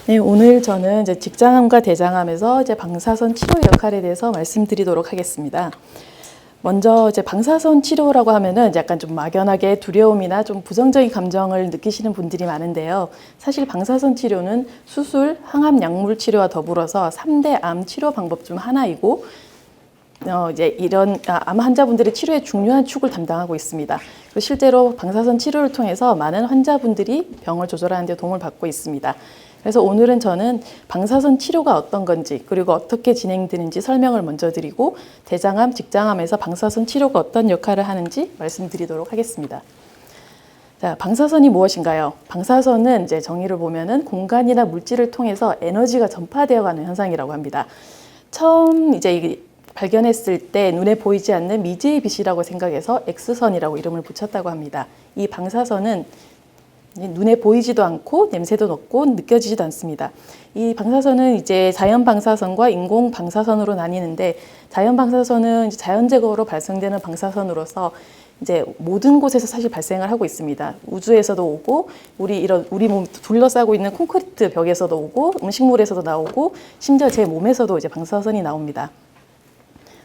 네, 오늘 저는 이제 직장암과 대장암에서 이제 방사선 치료 역할에 대해서 말씀드리도록 하겠습니다. 먼저 이제 방사선 치료라고 하면은 약간 좀 막연하게 두려움이나 좀 부정적인 감정을 느끼시는 분들이 많은데요. 사실 방사선 치료는 수술, 항암 약물 치료와 더불어서 3대 암 치료 방법 중 하나이고, 이제 이런 암 환자분들의 치료에 중요한 축을 담당하고 있습니다. 그리고 실제로 방사선 치료를 통해서 많은 환자분들이 병을 조절하는 데 도움을 받고 있습니다. 그래서 오늘은 저는 방사선 치료가 어떤 건지, 그리고 어떻게 진행되는지 설명을 먼저 드리고, 대장암, 직장암에서 방사선 치료가 어떤 역할을 하는지 말씀드리도록 하겠습니다. 자, 방사선이 무엇인가요? 방사선은 이제 정의를 보면은 공간이나 물질을 통해서 에너지가 전파되어가는 현상이라고 합니다. 처음 이제 발견했을 때 눈에 보이지 않는 미지의 빛이라고 생각해서 X선이라고 이름을 붙였다고 합니다. 이 방사선은 눈에 보이지도 않고 냄새도 없고 느껴지지도 않습니다. 이 방사선은 이제 자연 방사선과 인공 방사선으로 나뉘는데, 자연 방사선은 이제 자연적으로 발생되는 방사선으로서 이제 모든 곳에서 사실 발생을 하고 있습니다. 우주에서도 오고, 우리 몸 둘러싸고 있는 콘크리트 벽에서도 오고, 음식물에서도 나오고, 심지어 제 몸에서도 이제 방사선이 나옵니다.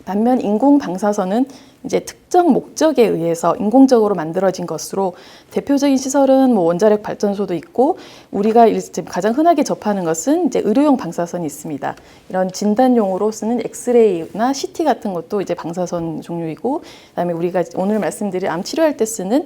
반면 인공 방사선은 이제 특정 목적에 의해서 인공적으로 만들어진 것으로, 대표적인 시설은 뭐 원자력 발전소도 있고, 우리가 지금 가장 흔하게 접하는 것은 이제 의료용 방사선이 있습니다. 이런 진단용으로 쓰는 엑스레이나 CT 같은 것도 이제 방사선 종류이고, 그다음에 우리가 오늘 말씀드릴 암 치료할 때 쓰는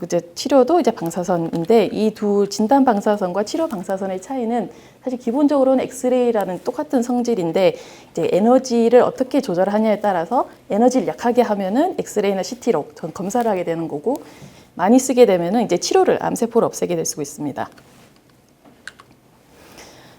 이제 치료도 이제 방사선인데, 이 두 진단 방사선과 치료 방사선의 차이는 사실 기본적으로는 엑스레이라는 똑같은 성질인데, 이제 에너지를 어떻게 조절하냐에 따라서 에너지를 약하게 하면은 엑스레이나 CT로 검사를 하게 되는 거고, 많이 쓰게 되면은 이제 치료를, 암세포를 없애게 될 수 있습니다.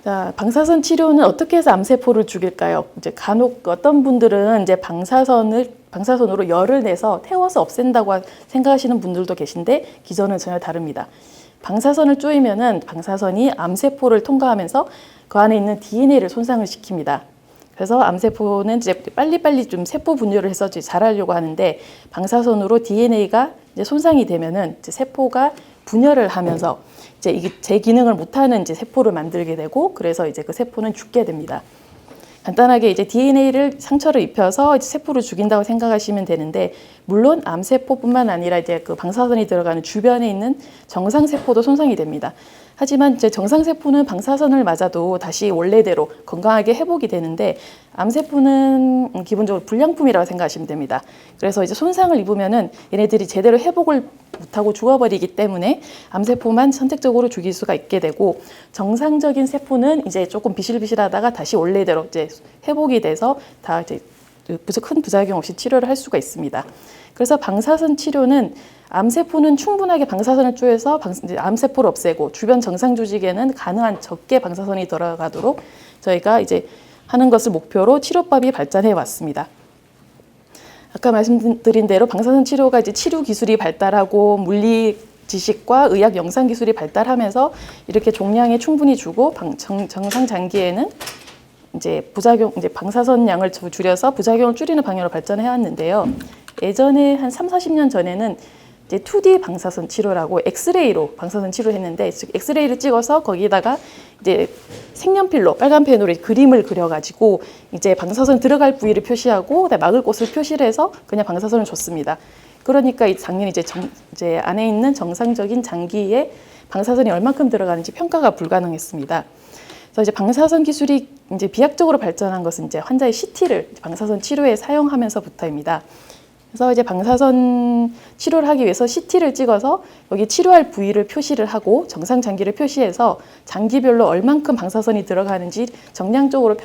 자, 방사선 치료는 어떻게 해서 암세포를 죽일까요? 이제 간혹 어떤 분들은 이제 방사선으로 열을 내서 태워서 없앤다고 생각하시는 분들도 계신데, 기전은 전혀 다릅니다. 방사선을 쪼이면은 방사선이 암세포를 통과하면서 그 안에 있는 DNA를 손상을 시킵니다. 그래서 암세포는 이제 빨리빨리 좀 세포 분열을 해서 자라려고 하는데, 방사선으로 DNA가 이제 손상이 되면은 이제 세포가 분열을 하면서 이제 이게 제 기능을 못하는 이제 세포를 만들게 되고, 그래서 이제 그 세포는 죽게 됩니다. 간단하게 이제 DNA를 상처를 입혀서 이제 세포를 죽인다고 생각하시면 되는데, 물론 암세포뿐만 아니라 이제 그 방사선이 들어가는 주변에 있는 정상세포도 손상이 됩니다. 하지만 이제 정상세포는 방사선을 맞아도 다시 원래대로 건강하게 회복이 되는데, 암세포는 기본적으로 불량품이라고 생각하시면 됩니다. 그래서 이제 손상을 입으면은 얘네들이 제대로 회복을 못하고 죽어버리기 때문에 암세포만 선택적으로 죽일 수가 있게 되고, 정상적인 세포는 이제 조금 비실비실하다가 다시 원래대로 이제 회복이 돼서 다 이제 큰 부작용 없이 치료를 할 수가 있습니다. 그래서 방사선 치료는 암세포는 충분하게 방사선을 쪼여서 암세포를 없애고, 주변 정상 조직에는 가능한 적게 방사선이 들어가도록 저희가 이제 하는 것을 목표로 치료법이 발전해 왔습니다. 아까 말씀드린 대로 방사선 치료가 이제 치료 기술이 발달하고 물리 지식과 의학 영상 기술이 발달하면서 이렇게 종량에 충분히 주고, 정상 장기에는 이제 방사선 양을 줄여서 부작용을 줄이는 방향으로 발전해 왔는데요. 예전에 한 30-40년 전에는 이제 2D 방사선 치료라고 엑스레이로 방사선 치료를 했는데, 엑스레이를 찍어서 거기다가 이제 색연필로 빨간 펜으로 그림을 그려가지고 이제 방사선 들어갈 부위를 표시하고 막을 곳을 표시를 해서 그냥 방사선을 줬습니다. 그러니까 당연히 이제 안에 있는 정상적인 장기에 방사선이 얼만큼 들어가는지 평가가 불가능했습니다. 그래서 이제 방사선 기술이 이제 비약적으로 발전한 것은 이제 환자의 CT를 방사선 치료에 사용하면서부터입니다. 그래서 이제 방사선 치료를 하기 위해서 CT를 찍어서 여기 치료할 부위를 표시를 하고 정상 장기를 표시해서 장기별로 얼만큼 방사선이 들어가는지 정량적으로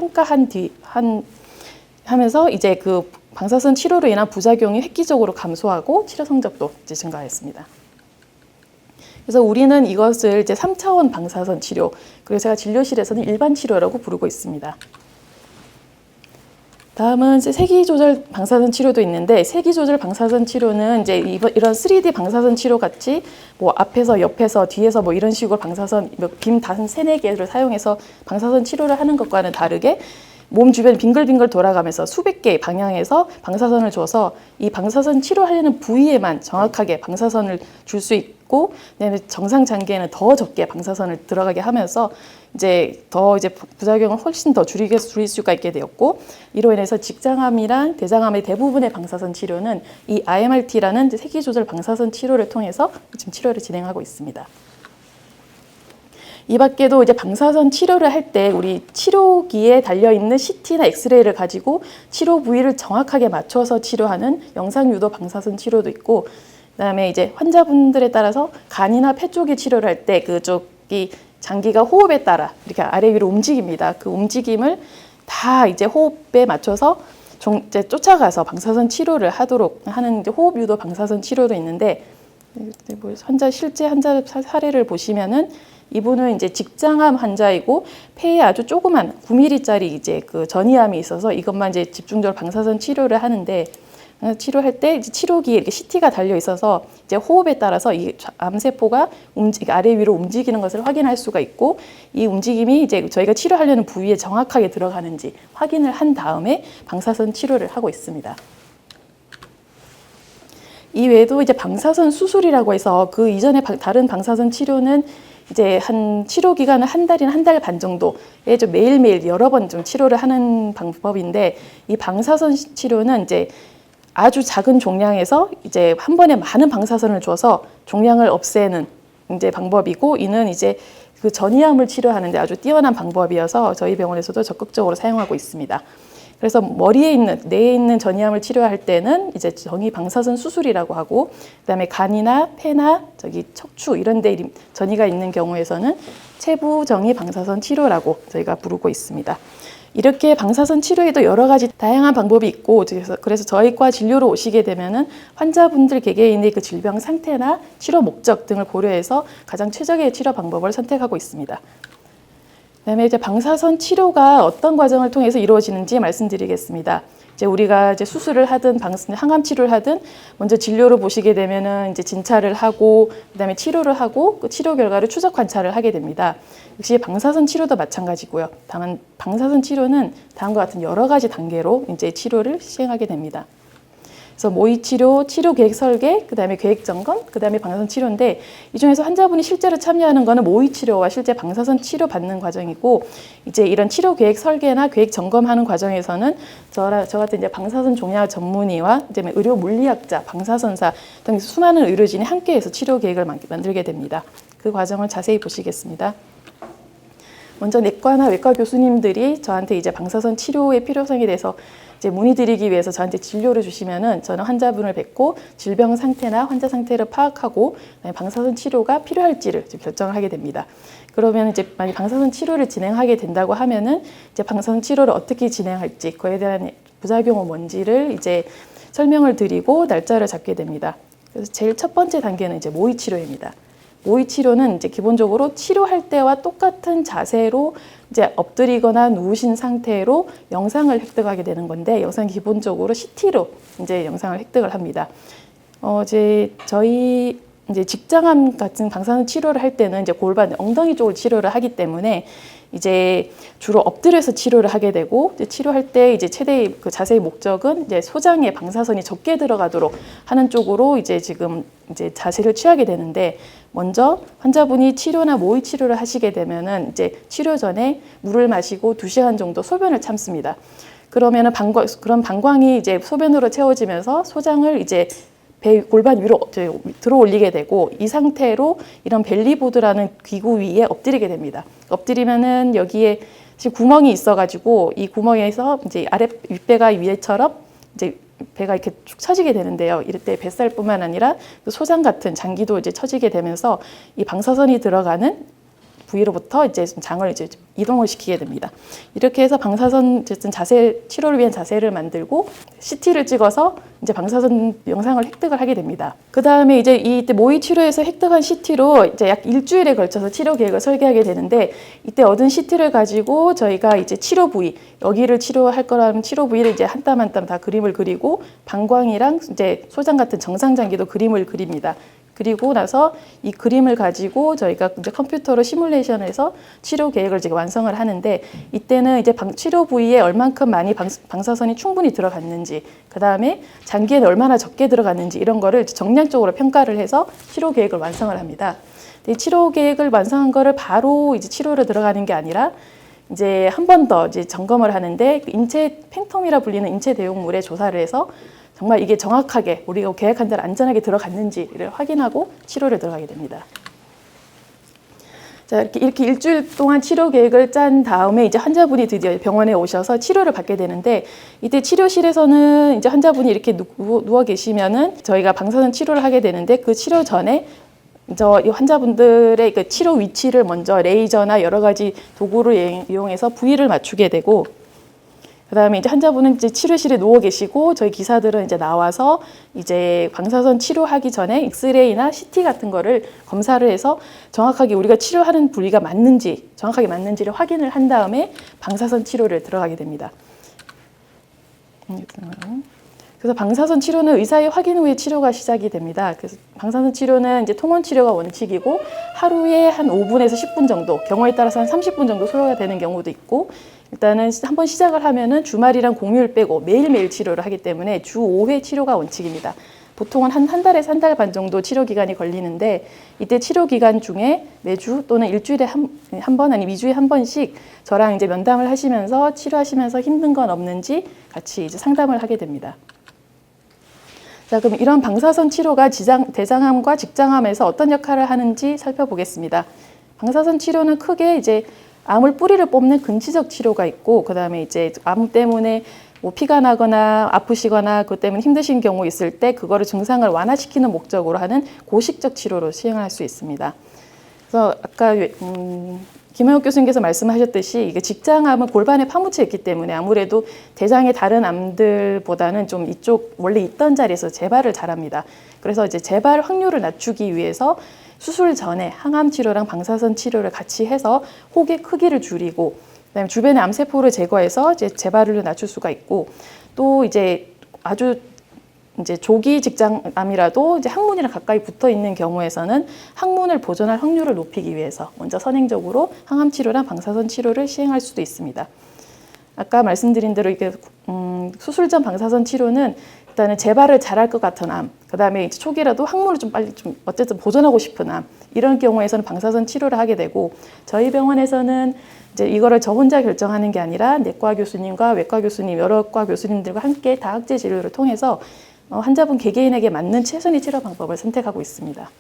하면서 이제 그 방사선 치료로 인한 부작용이 획기적으로 감소하고 치료 성적도 이제 증가했습니다. 그래서 우리는 이것을 이제 3차원 방사선 치료, 그리고 제가 진료실에서는 일반 치료라고 부르고 있습니다. 다음은 세기조절 방사선 치료도 있는데, 세기조절 방사선 치료는 이제 이런 3D 방사선 치료 같이 뭐 앞에서 옆에서 뒤에서 뭐 이런 식으로 방사선 빔 단 3-4개를 사용해서 방사선 치료를 하는 것과는 다르게 몸 주변 빙글빙글 돌아가면서 수백 개의 방향에서 방사선을 줘서 이 방사선 치료하려는 부위에만 정확하게 방사선을 줄 수 있고, 있고, 그다음에 정상 장기에는 더 적게 방사선을 들어가게 하면서 이제 부작용을 훨씬 더 줄일 수가 있게 되었고, 이로 인해서 직장암이랑 대장암의 대부분의 방사선 치료는 이 IMRT라는 세기조절 방사선 치료를 통해서 지금 치료를 진행하고 있습니다. 이 밖에도 이제 방사선 치료를 할 때 우리 치료기에 달려있는 CT나 엑스레이를 가지고 치료 부위를 정확하게 맞춰서 치료하는 영상유도 방사선 치료도 있고, 그다음에 이제 환자분들에 따라서 간이나 폐 쪽에 치료를 할 때 그쪽이 장기가 호흡에 따라 이렇게 아래 위로 움직입니다. 그 움직임을 다 이제 호흡에 맞춰서 이제 쫓아가서 방사선 치료를 하도록 하는 이제 호흡유도 방사선 치료도 있는데, 실제 환자 사례를 보시면은 이분은 이제 직장암 환자이고 폐에 아주 조그만 9mm짜리 이제 그 전이암이 있어서 이것만 이제 집중적으로 방사선 치료를 하는데, 치료할 때 이제 치료기에 이렇게 CT가 달려 있어서 이제 호흡에 따라서 이 암세포가 아래 위로 움직이는 것을 확인할 수가 있고, 이 움직임이 이제 저희가 치료하려는 부위에 정확하게 들어가는지 확인을 한 다음에 방사선 치료를 하고 있습니다. 이 외에도 이제 방사선 수술이라고 해서 그 이전에 다른 방사선 치료는 이제 한 치료 기간은 한 달이나 한 달 반 정도에 좀 매일매일 여러 번 좀 치료를 하는 방법인데, 이 방사선 치료는 이제 아주 작은 종량에서 이제 한 번에 많은 방사선을 줘서 종량을 없애는 이제 방법이고, 이는 이제 그 전이암을 치료하는데 아주 뛰어난 방법이어서 저희 병원에서도 적극적으로 사용하고 있습니다. 그래서 뇌에 있는 전이암을 치료할 때는 이제 전이 방사선 수술이라고 하고, 그다음에 간이나 폐나 척추 이런 데 전이가 있는 경우에서는 체부 정이 방사선 치료라고 저희가 부르고 있습니다. 이렇게 방사선 치료에도 여러 가지 다양한 방법이 있고, 그래서 저희 과 진료로 오시게 되면은 환자분들 개개인의 그 질병 상태나 치료 목적 등을 고려해서 가장 최적의 치료 방법을 선택하고 있습니다. 그다음에 이제 방사선 치료가 어떤 과정을 통해서 이루어지는지 말씀드리겠습니다. 이제 우리가 이제 수술을 하든 항암 치료를 하든 먼저 진료로 보시게 되면은 이제 진찰을 하고, 그다음에 치료를 하고 그 치료 결과를 추적 관찰을 하게 됩니다. 역시 방사선 치료도 마찬가지고요. 다만 방사선 치료는 다음과 같은 여러 가지 단계로 이제 치료를 시행하게 됩니다. 그래서 모의 치료, 치료 계획 설계, 그다음에 계획 점검, 그다음에 방사선 치료인데, 이 중에서 환자분이 실제로 참여하는 거는 모의 치료와 실제 방사선 치료 받는 과정이고, 이제 이런 치료 계획 설계나 계획 점검하는 과정에서는 저 같은 이제 방사선 종양 전문의와 이제 의료 물리학자, 방사선사 등 수많은 의료진이 함께해서 치료 계획을 만들게 됩니다. 그 과정을 자세히 보시겠습니다. 먼저 내과나 외과 교수님들이 저한테 이제 방사선 치료의 필요성에 대해서 이제 문의드리기 위해서 저한테 진료를 주시면은, 저는 환자분을 뵙고 질병 상태나 환자 상태를 파악하고 방사선 치료가 필요할지를 결정을 하게 됩니다. 그러면 이제 만약 방사선 치료를 진행하게 된다고 하면은 이제 방사선 치료를 어떻게 진행할지, 그에 대한 부작용은 뭔지를 이제 설명을 드리고 날짜를 잡게 됩니다. 그래서 제일 첫 번째 단계는 이제 모의 치료입니다. 모의 치료는 이제 기본적으로 치료할 때와 똑같은 자세로 이제 엎드리거나 누우신 상태로 영상을 획득하게 되는 건데, 영상 기본적으로 CT로 이제 영상을 획득을 합니다. 저희 이제 직장암 같은 방사선 치료를 할 때는 이제 골반, 엉덩이 쪽을 치료를 하기 때문에 이제 주로 엎드려서 치료를 하게 되고, 이제 치료할 때 이제 최대의 그 자세의 목적은 이제 소장에 방사선이 적게 들어가도록 하는 쪽으로 이제 지금 이제 자세를 취하게 되는데, 먼저 환자분이 치료나 모의 치료를 하시게 되면은 이제 치료 전에 물을 마시고 2시간 정도 소변을 참습니다. 그러면은 그런 방광이 이제 소변으로 채워지면서 소장을 이제 골반 위로 들어 올리게 되고, 이 상태로 이런 벨리보드라는 기구 위에 엎드리게 됩니다. 엎드리면은 여기에 구멍이 있어가지고 이 구멍에서 이제 윗배가 위에처럼 이제 배가 이렇게 쭉 처지게 되는데요. 이럴 때 뱃살뿐만 아니라 소장 같은 장기도 이제 처지게 되면서 이 방사선이 들어가는 부위로부터 이제 장을 이제 이동을 시키게 됩니다. 이렇게 해서 방사선 어쨌든 치료를 위한 자세를 만들고 CT를 찍어서 이제 방사선 영상을 획득을 하게 됩니다. 그 다음에 이제 이때 모의 치료에서 획득한 CT로 이제 약 일주일에 걸쳐서 치료 계획을 설계하게 되는데, 이때 얻은 CT를 가지고 저희가 이제 치료 부위, 여기를 치료할 거라면 치료 부위를 이제 한 땀 한 땀 다 그림을 그리고, 방광이랑 이제 소장 같은 정상 장기도 그림을 그립니다. 그리고 나서 이 그림을 가지고 저희가 이제 컴퓨터로 시뮬레이션해서 치료 계획을 이제 완성을 하는데, 이때는 이제 치료 부위에 얼만큼 많이 방사선이 충분히 들어갔는지, 그 다음에 장기에는 얼마나 적게 들어갔는지 이런 거를 정량적으로 평가를 해서 치료 계획을 완성을 합니다. 이 치료 계획을 완성한 거를 바로 이제 치료로 들어가는 게 아니라 이제 한 번 더 이제 점검을 하는데, 인체 팽텀이라 불리는 인체 대용물에 조사를 해서 정말 이게 정확하게 우리가 계획한 대로 안전하게 들어갔는지를 확인하고 치료를 들어가게 됩니다. 자, 이렇게 일주일 동안 치료 계획을 짠 다음에 이제 환자분이 드디어 병원에 오셔서 치료를 받게 되는데, 이때 치료실에서는 이제 환자분이 이렇게 누워 계시면은 저희가 방사선 치료를 하게 되는데, 그 치료 전에 이 환자분들의 그 치료 위치를 먼저 레이저나 여러 가지 도구를 이용해서 부위를 맞추게 되고, 그다음에 이제 환자분은 이제 치료실에 누워 계시고 저희 기사들은 이제 나와서 이제 방사선 치료하기 전에 엑스레이나 CT 같은 거를 검사를 해서 정확하게 우리가 치료하는 부위가 맞는지, 정확하게 맞는지를 확인을 한 다음에 방사선 치료를 들어가게 됩니다. 그래서 방사선 치료는 의사의 확인 후에 치료가 시작이 됩니다. 그래서 방사선 치료는 이제 통원 치료가 원칙이고, 하루에 한 5분에서 10분 정도, 경우에 따라서 한 30분 정도 소요가 되는 경우도 있고, 일단은 한번 시작을 하면은 주말이랑 공휴일 빼고 매일매일 치료를 하기 때문에 주 5회 치료가 원칙입니다. 보통은 한 달에서 한 달 반 정도 치료 기간이 걸리는데, 이때 치료 기간 중에 매주 또는 일주일에 한 번, 아니면 2주에 한 번씩 저랑 이제 면담을 하시면서 치료하시면서 힘든 건 없는지 같이 이제 상담을 하게 됩니다. 자, 그럼 이런 방사선 치료가 대장암과 직장암에서 어떤 역할을 하는지 살펴보겠습니다. 방사선 치료는 크게 이제 암을 뿌리를 뽑는 근치적 치료가 있고, 그 다음에 이제 암 때문에 뭐 피가 나거나 아프시거나 그것 때문에 힘드신 경우 있을 때 그거를 증상을 완화시키는 목적으로 하는 고식적 치료로 시행할 수 있습니다. 그래서 아까 김영욱 교수님께서 말씀하셨듯이 이게 직장암은 골반에 파묻혀 있기 때문에 아무래도 대장의 다른 암들보다는 좀 이쪽 원래 있던 자리에서 재발을 잘합니다. 그래서 이제 재발 확률을 낮추기 위해서 수술 전에 항암 치료랑 방사선 치료를 같이 해서 혹의 크기를 줄이고, 그다음에 주변의 암세포를 제거해서 이제 재발을 낮출 수가 있고, 또 이제 아주 이제 조기 직장암이라도 이제 항문이랑 가까이 붙어 있는 경우에서는 항문을 보존할 확률을 높이기 위해서 먼저 선행적으로 항암 치료랑 방사선 치료를 시행할 수도 있습니다. 아까 말씀드린 대로 이게 수술 전 방사선 치료는 일단은 재발을 잘할 것 같은 암, 그다음에 이제 초기라도 항문을 좀 빨리 좀 어쨌든 보존하고 싶은 암, 이런 경우에서는 방사선 치료를 하게 되고, 저희 병원에서는 이제 이거를 저 혼자 결정하는 게 아니라 내과 교수님과 외과 교수님, 여러 과 교수님들과 함께 다학제 진료를 통해서 환자분 개개인에게 맞는 최선의 치료 방법을 선택하고 있습니다.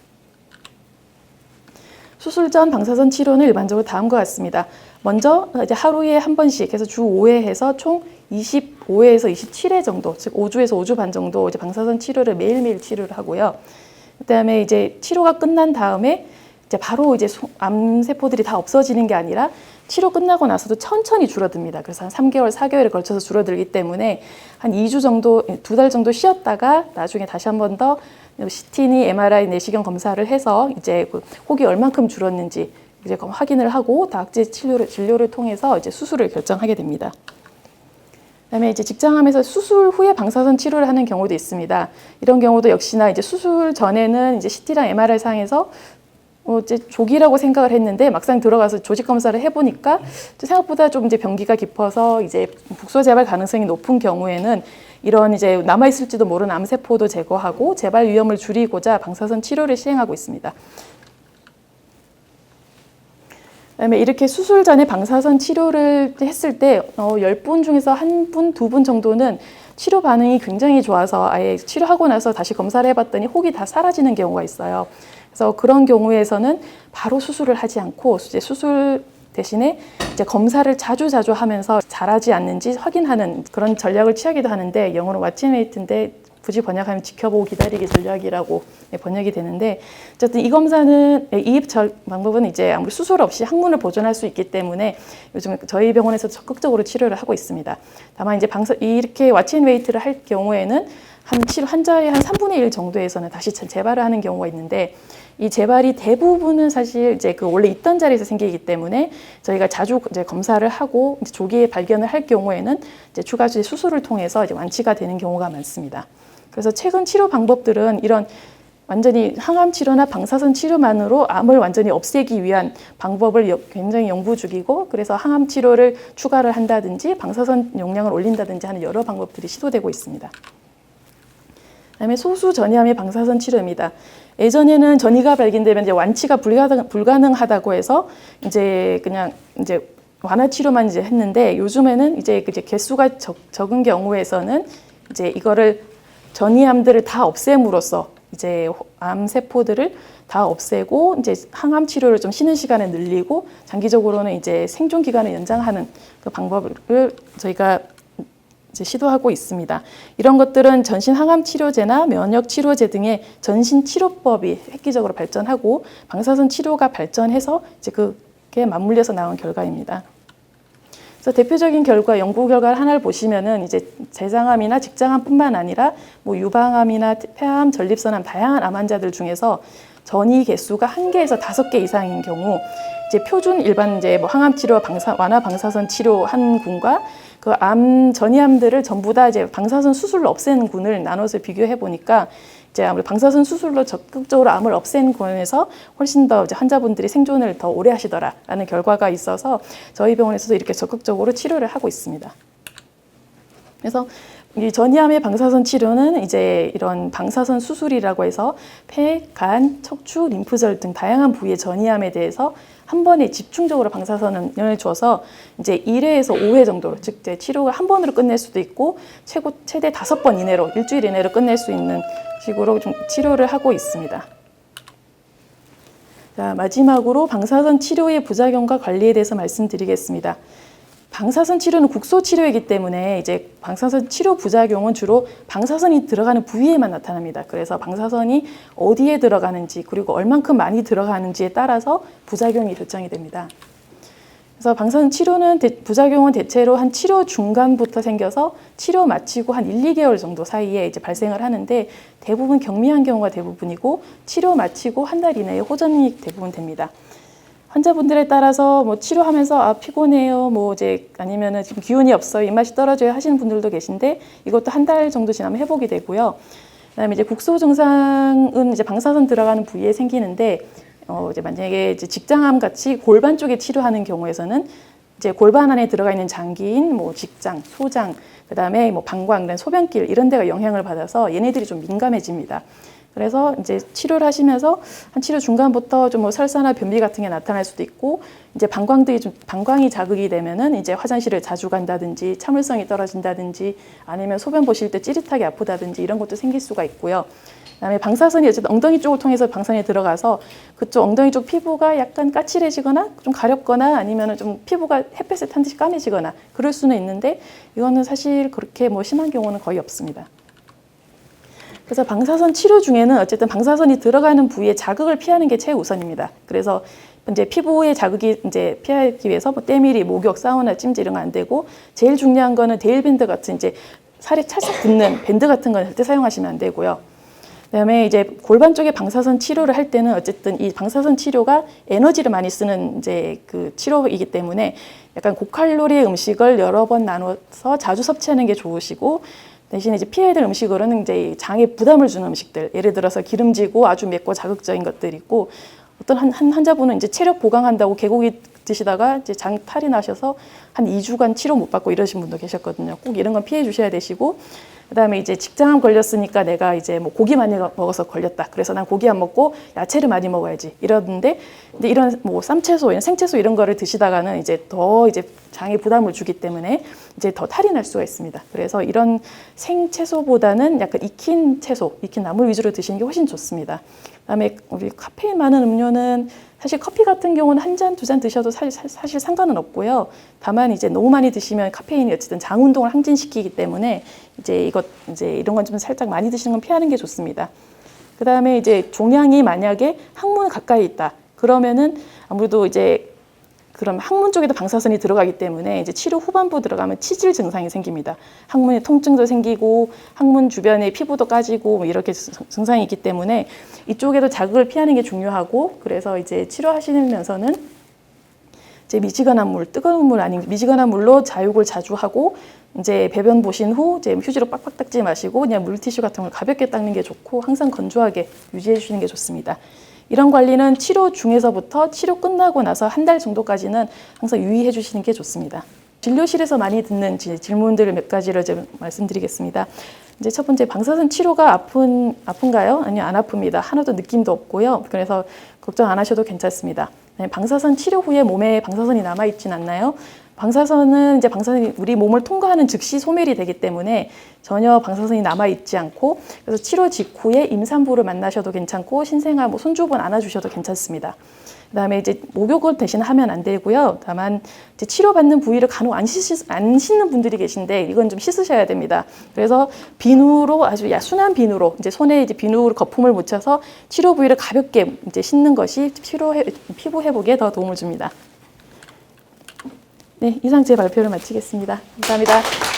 수술 전 방사선 치료는 일반적으로 다음과 같습니다. 먼저 이제 하루에 한 번씩 해서 주 5회 해서 총 25회에서 27회 정도, 즉 5주에서 5주 반 정도 이제 방사선 치료를 매일매일 치료를 하고요. 그다음에 이제 치료가 끝난 다음에 이제 바로 이제 암세포들이 다 없어지는 게 아니라 치료 끝나고 나서도 천천히 줄어듭니다. 그래서 한 3개월, 4개월에 걸쳐서 줄어들기 때문에 한 2주 정도, 2달 정도 쉬었다가 나중에 다시 한 번 더 CT니 MRI 내시경 검사를 해서 이제 그 혹이 얼만큼 줄었는지 이제 확인을 하고 다학제 진료를 통해서 이제 수술을 결정하게 됩니다. 그다음에 이제 직장암에서 수술 후에 방사선 치료를 하는 경우도 있습니다. 이런 경우도 역시나 이제 수술 전에는 이제 CT랑 MRI 상에서 이제 조기라고 생각을 했는데 막상 들어가서 조직 검사를 해보니까 생각보다 좀 이제 병기가 깊어서 이제 북소 재발 가능성이 높은 경우에는 이런 이제 남아 있을지도 모르는 암세포도 제거하고 재발 위험을 줄이고자 방사선 치료를 시행하고 있습니다. 그다음에 이렇게 수술 전에 방사선 치료를 했을 때 10분 중에서 1분, 2분 정도는 치료 반응이 굉장히 좋아서 아예 치료하고 나서 다시 검사를 해봤더니 혹이 다 사라지는 경우가 있어요. 그래서 그런 경우에서는 바로 수술을 하지 않고 이제 수술 대신에 이제 검사를 자주 하면서 잘하지 않는지 확인하는 그런 전략을 취하기도 하는데, 영어로 Watch and Wait인데 굳이 번역하면 지켜보고 기다리기 전략이라고 번역이 되는데, 어쨌든 이 검사는 이 방법은 이제 아무리 수술 없이 항문을 보존할 수 있기 때문에 요즘 저희 병원에서 적극적으로 치료를 하고 있습니다. 다만 이제 이렇게 Watch and Wait를 할 경우에는 환자의 한 3분의 1 정도에서는 다시 재발을 하는 경우가 있는데, 이 재발이 대부분은 사실 이제 그 원래 있던 자리에서 생기기 때문에 저희가 자주 이제 검사를 하고 이제 조기에 발견을 할 경우에는 이제 추가적인 수술을 통해서 이제 완치가 되는 경우가 많습니다. 그래서 최근 치료 방법들은 이런 완전히 항암 치료나 방사선 치료만으로 암을 완전히 없애기 위한 방법을 굉장히 연구 중이고, 그래서 항암 치료를 추가를 한다든지 방사선 용량을 올린다든지 하는 여러 방법들이 시도되고 있습니다. 그다음에 소수 전이암의 방사선 치료입니다. 예전에는 전이가 발견되면 이제 완치가 불가능하다고 해서 이제 그냥 이제 완화 치료만 이제 했는데, 요즘에는 이제 개수가 적은 경우에서는 이제 이거를 전이암들을 다 없앰으로써 이제 암 세포들을 다 없애고 이제 항암 치료를 좀 쉬는 시간을 늘리고 장기적으로는 이제 생존 기간을 연장하는 그 방법을 저희가 이제 시도하고 있습니다. 이런 것들은 전신 항암 치료제나 면역 치료제 등의 전신 치료법이 획기적으로 발전하고 방사선 치료가 발전해서 이제 그게 맞물려서 나온 결과입니다. 그래서 대표적인 연구 결과를 하나를 보시면은 이제 대장암이나 직장암뿐만 아니라 뭐 유방암이나 폐암, 전립선암 다양한 암 환자들 중에서 전이 개수가 1개에서 5개 이상인 경우 이제 표준 일반 이제 뭐 항암 치료, 완화 방사선 치료 한 군과 그 전이암들을 전부 다 이제 방사선 수술로 없애는 군을 나눠서 비교해 보니까 이제 아무래도 방사선 수술로 적극적으로 암을 없앤 군에서 훨씬 더 이제 환자분들이 생존을 더 오래 하시더라라는 결과가 있어서 저희 병원에서도 이렇게 적극적으로 치료를 하고 있습니다. 그래서 이 전이암의 방사선 치료는 이제 이런 방사선 수술이라고 해서 폐, 간, 척추, 림프절 등 다양한 부위의 전이암에 대해서 한 번에 집중적으로 방사선을 줘서 이제 1회에서 5회 정도로, 즉 이제 치료가 한 번으로 끝낼 수도 있고 최대 5번 이내로, 일주일 이내로 끝낼 수 있는 식으로 좀 치료를 하고 있습니다. 자, 마지막으로 방사선 치료의 부작용과 관리에 대해서 말씀드리겠습니다. 방사선 치료는 국소 치료이기 때문에 이제 방사선 치료 부작용은 주로 방사선이 들어가는 부위에만 나타납니다. 그래서 방사선이 어디에 들어가는지 그리고 얼만큼 많이 들어가는지에 따라서 부작용이 결정이 됩니다. 그래서 방사선 치료는 부작용은 대체로 한 치료 중간부터 생겨서 치료 마치고 한 1, 2개월 정도 사이에 이제 발생을 하는데 대부분 경미한 경우가 대부분이고 치료 마치고 한 달 이내에 호전이 대부분 됩니다. 환자분들에 따라서 뭐 치료하면서 피곤해요, 뭐 이제 아니면은 지금 기운이 없어요, 입맛이 떨어져요 하시는 분들도 계신데 이것도 한 달 정도 지나면 회복이 되고요. 그다음에 이제 국소 증상은 이제 방사선 들어가는 부위에 생기는데 이제 만약에 이제 직장암 같이 골반 쪽에 치료하는 경우에서는 이제 골반 안에 들어가 있는 장기인 뭐 직장, 소장, 그다음에 뭐 방광, 소변길 이런 데가 영향을 받아서 얘네들이 좀 민감해집니다. 그래서 이제 치료를 하시면서 한 치료 중간부터 좀 뭐 설사나 변비 같은 게 나타날 수도 있고, 이제 방광이 자극이 되면은 이제 화장실을 자주 간다든지 참을성이 떨어진다든지 아니면 소변 보실 때 찌릿하게 아프다든지 이런 것도 생길 수가 있고요. 그다음에 방사선이 어쨌든 엉덩이 쪽을 통해서 방사선이 들어가서 그쪽 엉덩이 쪽 피부가 약간 까칠해지거나 좀 가렵거나 아니면은 좀 피부가 햇볕에 탄 듯이 까매지거나 그럴 수는 있는데 이거는 사실 그렇게 뭐 심한 경우는 거의 없습니다. 그래서 방사선 치료 중에는 어쨌든 방사선이 들어가는 부위에 자극을 피하는 게 최우선입니다. 그래서 이제 피부의 자극이 이제 피하기 위해서 뭐 때밀이, 목욕, 사우나, 찜질 이런 거 안 되고 제일 중요한 거는 데일밴드 같은 이제 살이 찰싹 붙는 밴드 같은 건 절대 사용하시면 안 되고요. 그다음에 이제 골반 쪽에 방사선 치료를 할 때는 어쨌든 이 방사선 치료가 에너지를 많이 쓰는 이제 그 치료이기 때문에 약간 고칼로리의 음식을 여러 번 나눠서 자주 섭취하는 게 좋으시고, 대신에 이제 피해야 될 음식으로는 이제 장에 부담을 주는 음식들, 예를 들어서 기름지고 아주 맵고 자극적인 것들이 있고, 어떤 한 환자분은 이제 체력 보강한다고 개고기 드시다가 이제 장 탈이 나셔서 한 2주간 치료 못 받고 이러신 분도 계셨거든요. 꼭 이런 건 피해 주셔야 되시고, 그다음에 이제 직장암 걸렸으니까 내가 이제 뭐 고기 많이 먹어서 걸렸다. 그래서 난 고기 안 먹고 야채를 많이 먹어야지. 이러는데 근데 이런 뭐 쌈채소, 이런 생채소 이런 거를 드시다가는 이제 더 이제 장에 부담을 주기 때문에 이제 더 탈이 날 수가 있습니다. 그래서 이런 생채소보다는 약간 익힌 채소, 익힌 나물 위주로 드시는 게 훨씬 좋습니다. 그다음에 우리 카페인 많은 음료는 사실 커피 같은 경우는 한 잔, 두 잔 드셔도 사실 상관은 없고요. 다만 이제 너무 많이 드시면 카페인이 어쨌든 장 운동을 항진시키기 때문에 이제 이런 건 좀 살짝 많이 드시는 건 피하는 게 좋습니다. 그다음에 이제 종양이 만약에 항문 가까이 있다. 그러면은 아무래도 이제 그럼 항문 쪽에도 방사선이 들어가기 때문에 이제 치료 후반부 들어가면 치질 증상이 생깁니다. 항문에 통증도 생기고 항문 주변에 피부도 까지고 뭐 이렇게 증상이 있기 때문에 이쪽에도 자극을 피하는 게 중요하고, 그래서 이제 치료하시면서는 이제 미지근한 물, 뜨거운 물 아닌 미지근한 물로 자육을 자주 하고 이제 배변 보신 후 이제 휴지로 빡빡 닦지 마시고 그냥 물티슈 같은 걸 가볍게 닦는 게 좋고 항상 건조하게 유지해 주시는 게 좋습니다. 이런 관리는 치료 중에서부터 치료 끝나고 나서 한 달 정도까지는 항상 유의해 주시는 게 좋습니다. 진료실에서 많이 듣는 질문들을 몇 가지를 이제 말씀드리겠습니다. 이제 첫 번째, 방사선 치료가 아픈가요? 아니요, 안 아픕니다. 하나도 느낌도 없고요. 그래서 걱정 안 하셔도 괜찮습니다. 네, 방사선 치료 후에 몸에 방사선이 남아있진 않나요? 방사선은 이제 방사선이 우리 몸을 통과하는 즉시 소멸이 되기 때문에 전혀 방사선이 남아있지 않고, 그래서 치료 직후에 임산부를 만나셔도 괜찮고 신생아 손주분 안아주셔도 괜찮습니다. 그다음에 이제 목욕을 대신 하면 안 되고요. 다만 이제 치료받는 부위를 간혹 안 씻는 분들이 계신데 이건 좀 씻으셔야 됩니다. 그래서 비누로 아주 순한 비누로 이제 손에 이제 비누로 거품을 묻혀서 치료 부위를 가볍게 이제 씻는 것이 피부 회복에 더 도움을 줍니다. 네, 이상 제 발표를 마치겠습니다. 감사합니다.